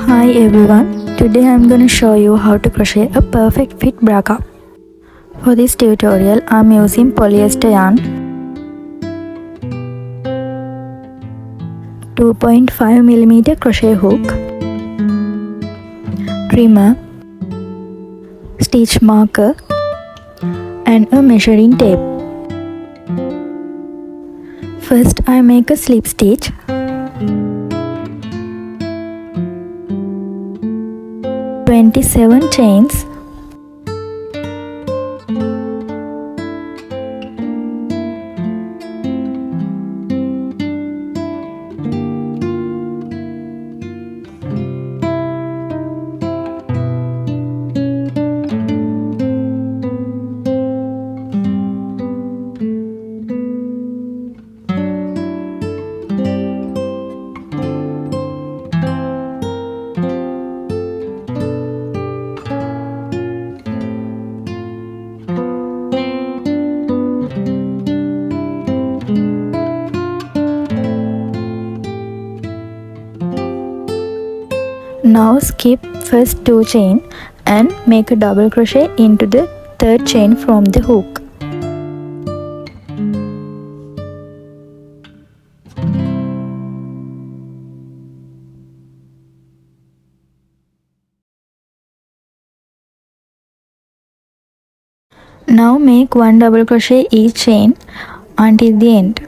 Hi everyone, today I am going to show you how to crochet a perfect fit bra cup. For this tutorial I am using polyester yarn, 2.5mm crochet hook, trimmer, stitch marker and a measuring tape. First I make a slip stitch. Twenty-seven chains. Now skip first 2 chain and make a double crochet into the third chain from the hook. Now make 1 double crochet each chain until the end.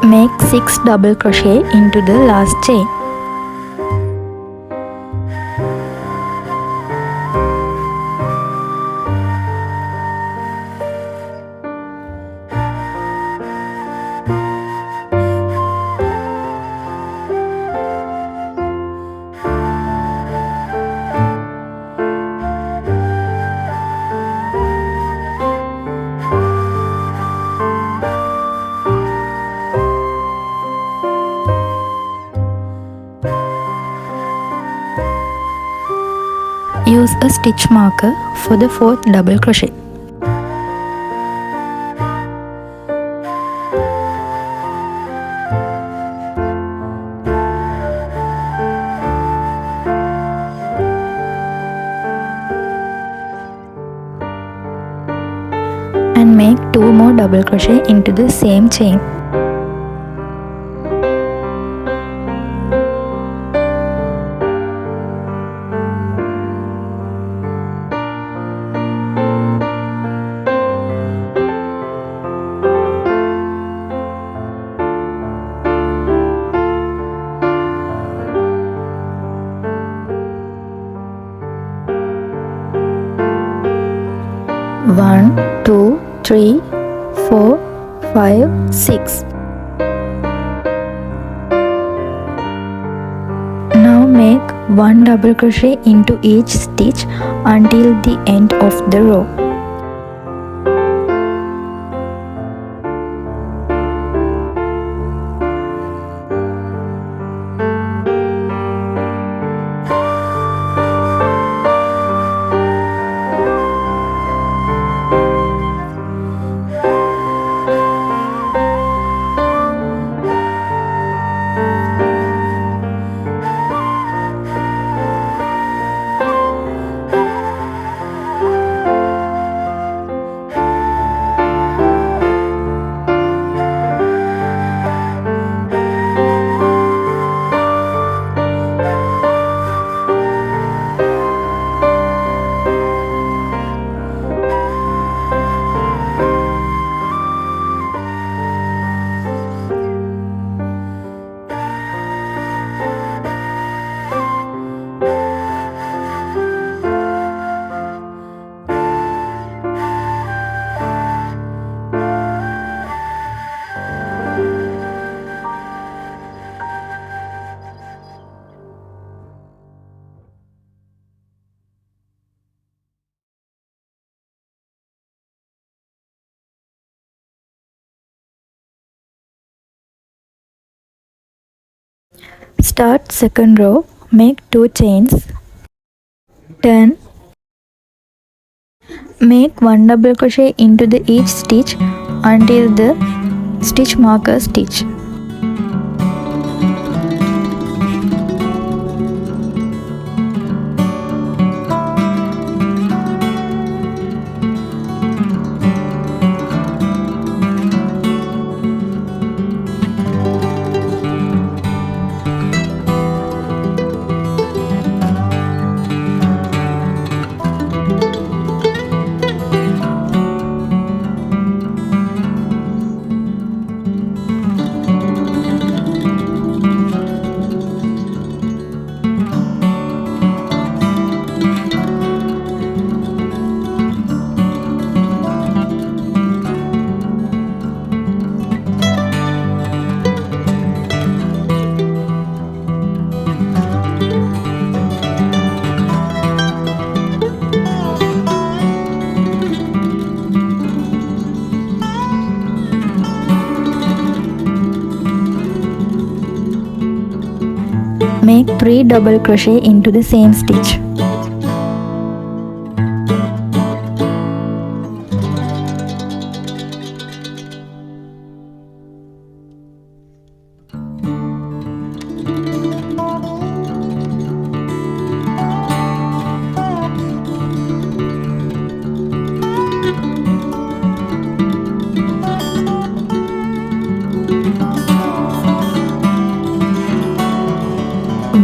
Make 6 double crochet into the last chain. Use a stitch marker for the 4th double crochet. And make 2 more double crochet into the same chain. One, two, three, 4, 5, 6. Now make 1 double crochet into each stitch until the end of the row. Start second row, make 2 chains, turn, make 1 double crochet into the each stitch until the stitch marker stitch. Make 3 double crochet into the same stitch.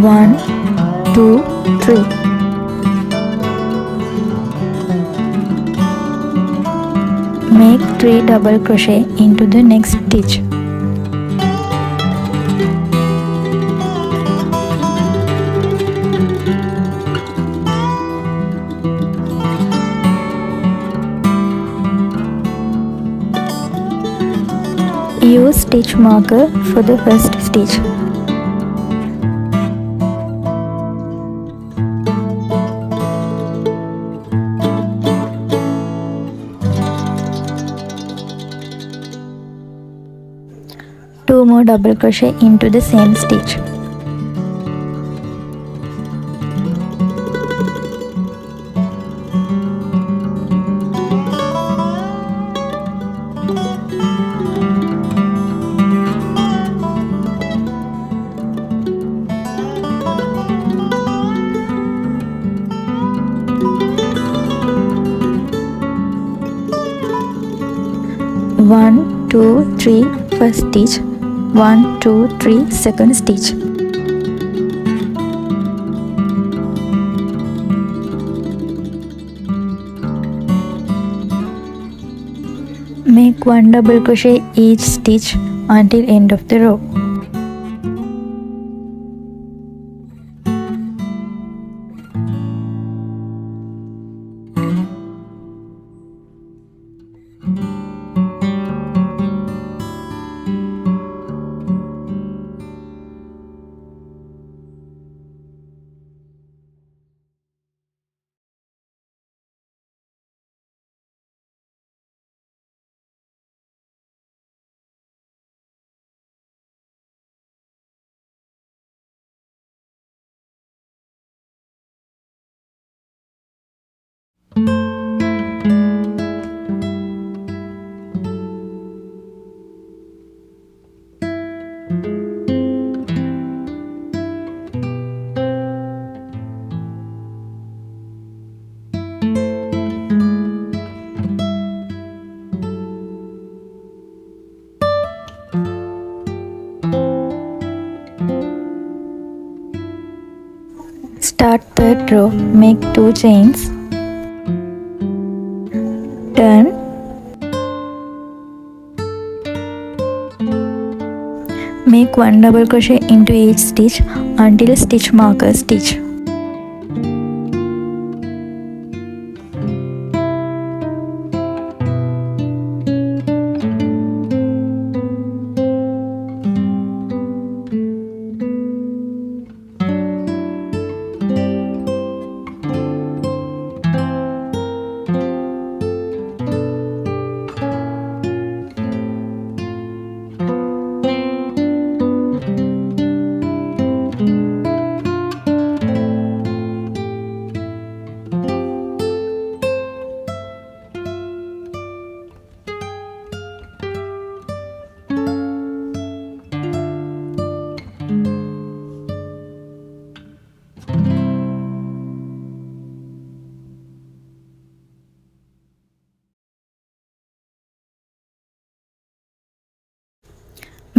One, two, three. Make 3 double crochet into the next stitch. Use stitch marker for the first stitch. Two more double crochet into the same stitch. One, two, three, first stitch. 1, 2, 3, second stitch. Make 1 double crochet each stitch until end of the row. Start third row, make 2 chains, turn, make 1 double crochet into each stitch until stitch marker stitch.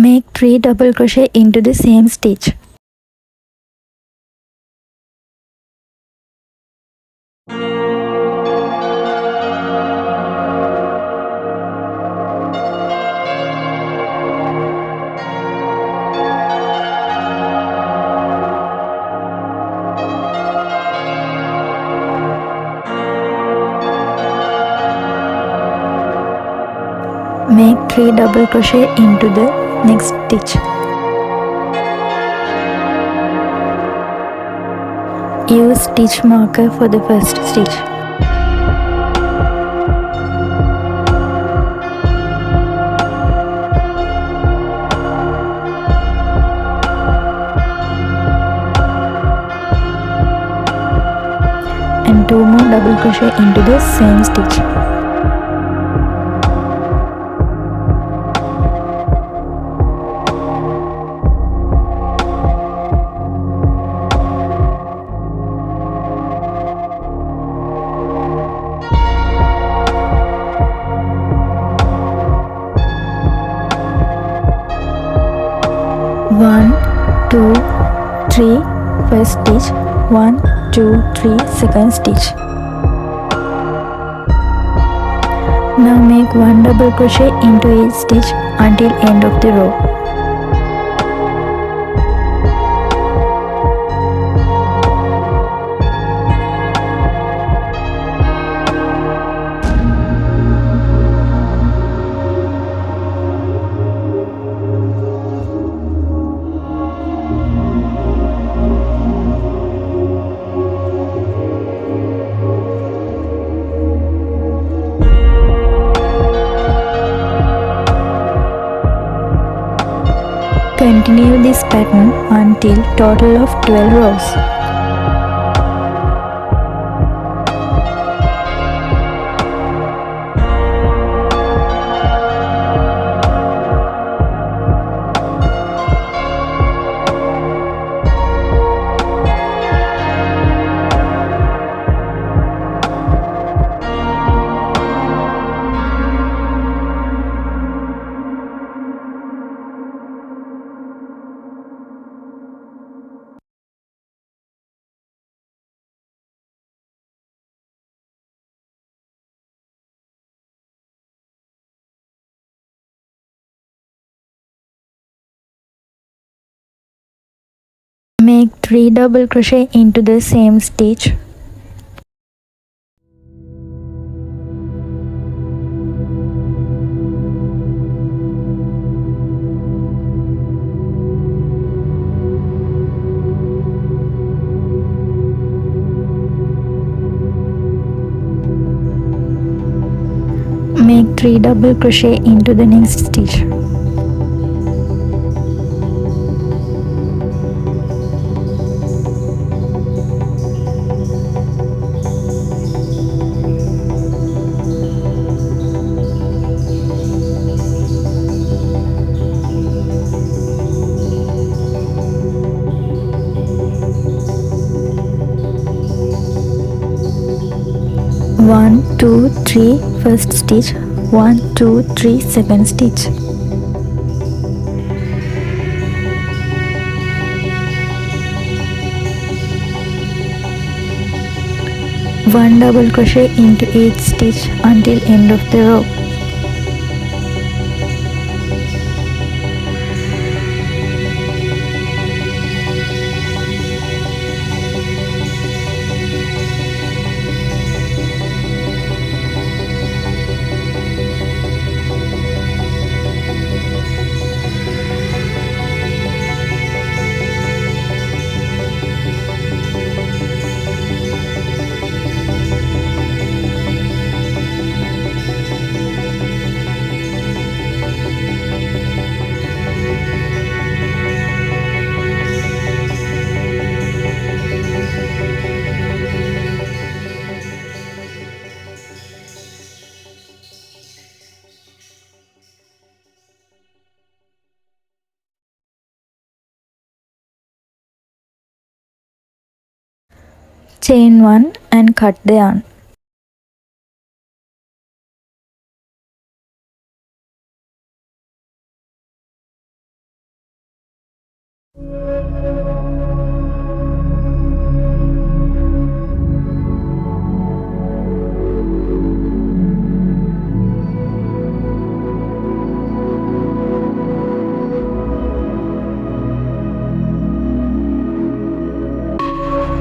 Make 3 double crochet into the same stitch. Make 3 double crochet into the next stitch. Use stitch marker for the first stitch. And 2 more double crochet into the same stitch. One, two, three, first stitch. 1, 2, 3, second stitch. Now make 1 double crochet into each stitch until end of the row. Continue this pattern until total of 12 rows. Make 3 double crochet into the same stitch. Make 3 double crochet into the next stitch. One, two, three, first stitch. 1, 2, 3, second stitch. One double crochet into each stitch until end of the row. Chain 1 and cut the yarn.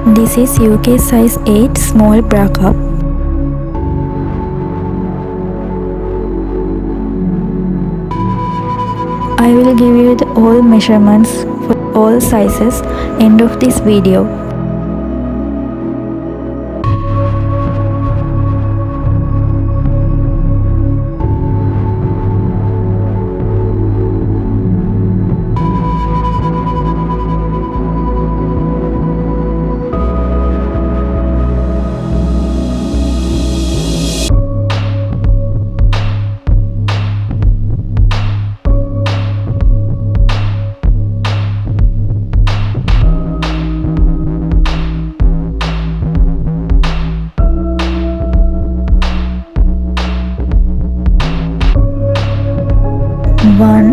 This is UK size 8 small bra cup. I will give you the all measurements for all sizes end of this video. One,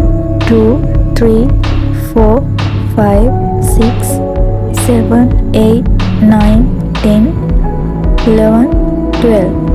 2, 3, 4, 5, 6, 7, 8, 9, 10, 11, 12.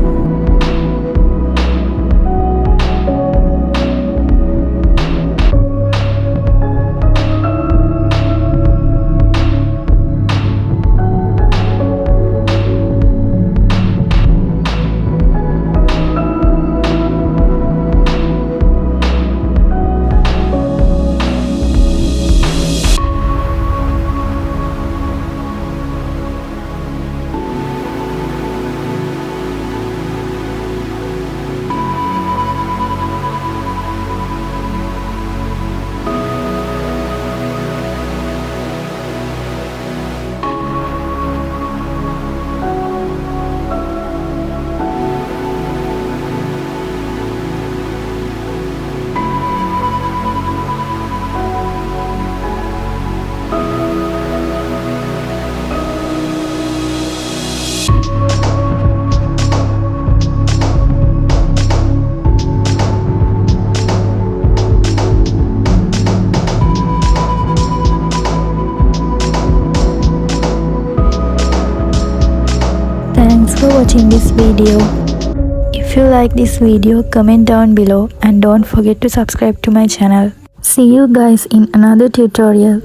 Thanks for watching this video. If you like this video, comment down below and don't forget to subscribe to my channel. See you guys in another tutorial.